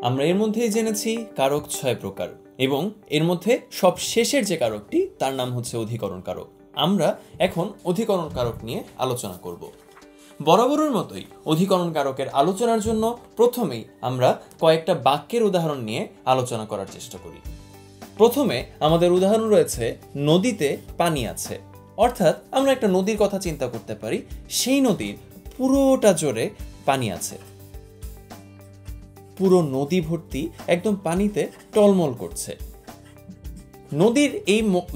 আমরা এর মধ্যেই জেনেছি কারক 6 প্রকার এবং এর মধ্যে সব শেষের যে কারকটি তার নাম হচ্ছে অধিকরণ কারক। আমরা এখন অধিকরণ কারক নিয়ে আলোচনা করব। বরাবরের মতোই অধিকরণ কারকের আলোচনার জন্য প্রথমেই আমরা কয়েকটা বাক্যের উদাহরণ নিয়ে আলোচনা করার চেষ্টা করি। প্রথমে আমাদের উদাহরণ রয়েছে নদীতে পানি আছে। অর্থাৎ আমরা একটা নদীর কথা চিন্তা করতে পারি, সেই নদীর পুরোটা জুড়ে পানি আছে, পুরো নদী ভর্তি একদম পানিতে টলমল করছে।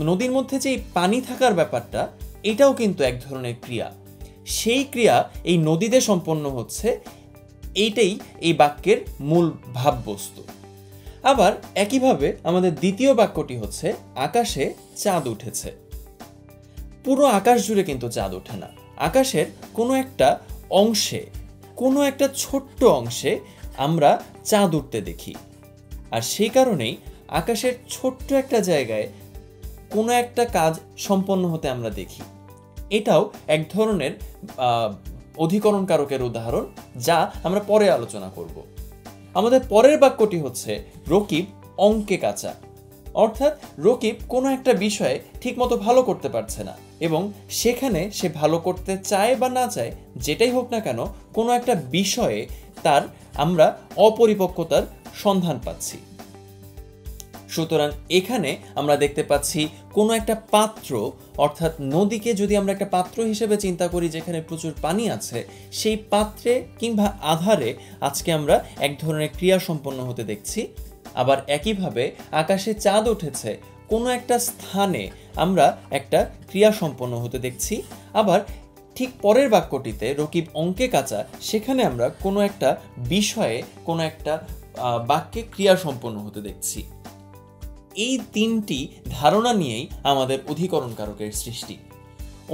নদীর মধ্যে যে পানি থাকার ব্যাপারটা, এটাও কিন্তু এক ধরনের ক্রিয়া। সেই ক্রিয়া এই নদীতে সম্পন্ন হচ্ছে, এইটাই এই বাক্যের মূল ভাববস্তু। আবার একইভাবে আমাদের দ্বিতীয় বাক্যটি হচ্ছে আকাশে চাঁদ উঠেছে। পুরো আকাশ জুড়ে কিন্তু চাঁদ ওঠে না, আকাশের কোনো একটা অংশে, কোনো একটা ছোট্ট অংশে আমরা চাঁদ উঠতে দেখি। আর সেই কারণেই আকাশের ছোট্ট একটা জায়গায় কোনো একটা কাজ সম্পন্ন হতে আমরা দেখি। এটাও এক ধরনের অধিকরণ কারকের উদাহরণ, যা আমরা পরে আলোচনা করব। আমাদের পরের বাক্যটি হচ্ছে রকিব অঙ্কে কাঁচা। অর্থাৎ রকিব কোনো একটা বিষয়ে ঠিকমতো ভালো করতে পারছে না এবং সেখানে সে ভালো করতে চায় বা না চায়, যেটাই হোক না কেন, কোনো একটা বিষয়ে তার আমরা অপরিপক্কতার সন্ধান পাচ্ছি। সুতরাং এখানে আমরা দেখতে পাচ্ছি কোনো একটা পাত্র, অর্থাৎ নদীকে যদি আমরা একটা পাত্র হিসেবে চিন্তা করি যেখানে প্রচুর পানি আছে, সেই পাত্রে কিংবা আধারে আজকে আমরা এক ধরনের ক্রিয়া সম্পন্ন হতে দেখছি। আবার একইভাবে আকাশে চাঁদ উঠেছে, কোনো একটা স্থানে আমরা একটা ক্রিয়া সম্পন্ন হতে দেখছি। আবার ঠিক পরের বাক্যটিতে রকিব অঙ্কে কাঁচা, সেখানে আমরা কোনো একটা বিষয়ে, কোনো একটা বাক্যে ক্রিয়া সম্পন্ন হতে দেখছি। এই তিনটি ধারণা নিয়েই আমাদের অধিকরণ কারকের সৃষ্টি।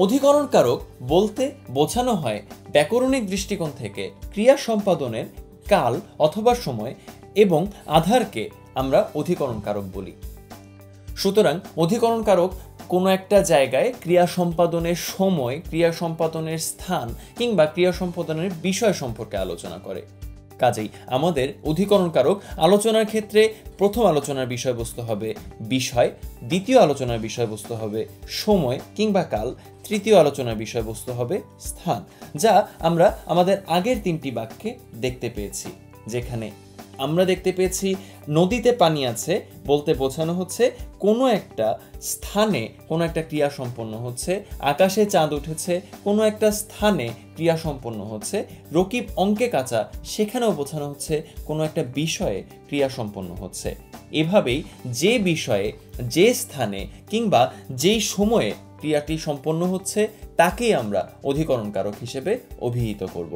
অধিকরণ কারক বলতে বোঝানো হয় ব্যাকরণিক দৃষ্টিকোণ থেকে ক্রিয়া সম্পাদনের কাল অথবা সময় এবং আধারকে আমরা অধিকরণ কারক বলি। সুতরাং অধিকরণ কারক কোনো একটা জায়গায় ক্রিয়া সম্পাদনের সময়, ক্রিয়া সম্পাদনের স্থান কিংবা ক্রিয়া সম্পাদনের বিষয় সম্পর্কে আলোচনা করে। কাজেই আমাদের অধিকরণ কারক আলোচনার ক্ষেত্রে প্রথম আলোচনার বিষয়বস্তু হবে বিষয়, দ্বিতীয় আলোচনার বিষয়বস্তু হবে সময় কিংবা কাল, তৃতীয় আলোচনার বিষয়বস্তু হবে স্থান, যা আমরা আমাদের আগের তিনটি বাক্যে দেখতে পেয়েছি। যেখানে আমরা দেখতে পেয়েছি নদীতে পানি আছে বলতে বোঝানো হচ্ছে কোনো একটা স্থানে কোনো একটা ক্রিয়া সম্পন্ন হচ্ছে, আকাশে চাঁদ উঠেছে, কোনো একটা স্থানে ক্রিয়া সম্পন্ন হচ্ছে, রকিব অঙ্কে কাঁচা, সেখানেও বোঝানো হচ্ছে কোনো একটা বিষয়ে ক্রিয়া সম্পন্ন হচ্ছে। এভাবেই যে বিষয়ে, যে স্থানে কিংবা যেই সময়ে ক্রিয়াটি সম্পন্ন হচ্ছে, তাকেই আমরা অধিকরণ কারক হিসেবে অভিহিত করব।